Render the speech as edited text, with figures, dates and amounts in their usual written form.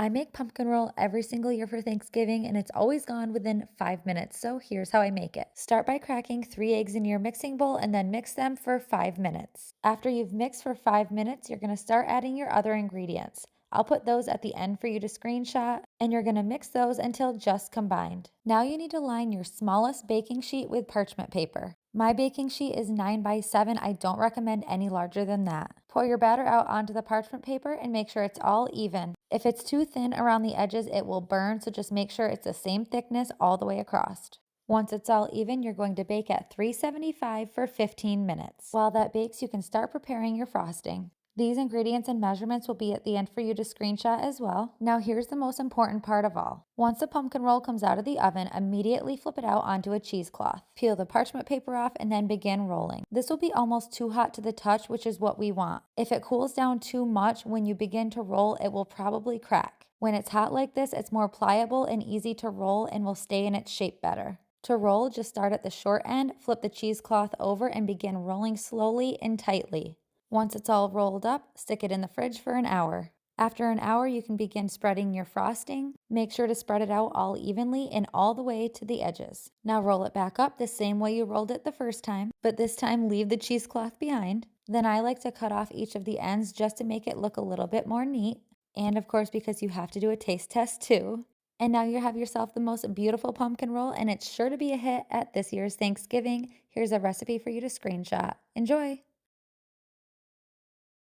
I make pumpkin roll every single year for Thanksgiving and it's always gone within 5 minutes. So here's how I make it. Start by cracking 3 eggs in your mixing bowl and then mix them for 5 minutes. After you've mixed for 5 minutes, you're going to start adding your other ingredients. I'll put those at the end for you to screenshot, and you're going to mix those until just combined. Now you need to line your smallest baking sheet with parchment paper. My baking sheet is 9 by 7. I don't recommend any larger than that. Pour your batter out onto the parchment paper and make sure it's all even. If it's too thin around the edges, it will burn, so just make sure it's the same thickness all the way across. Once it's all even, you're going to bake at 375 for 15 minutes. While that bakes, you can start preparing your frosting. These ingredients and measurements will be at the end for you to screenshot as well. Now here's the most important part of all. Once the pumpkin roll comes out of the oven, immediately flip it out onto a cheesecloth. Peel the parchment paper off and then begin rolling. This will be almost too hot to the touch, which is what we want. If it cools down too much when you begin to roll, it will probably crack. When it's hot like this, it's more pliable and easy to roll and will stay in its shape better. To roll, just start at the short end, flip the cheesecloth over, and begin rolling slowly and tightly. Once it's all rolled up, stick it in the fridge for an hour. After an hour, you can begin spreading your frosting. Make sure to spread it out all evenly and all the way to the edges. Now roll it back up the same way you rolled it the first time, but this time leave the cheesecloth behind. Then I like to cut off each of the ends just to make it look a little bit more neat. And of course, because you have to do a taste test too. And now you have yourself the most beautiful pumpkin roll, and it's sure to be a hit at this year's Thanksgiving. Here's a recipe for you to screenshot. Enjoy!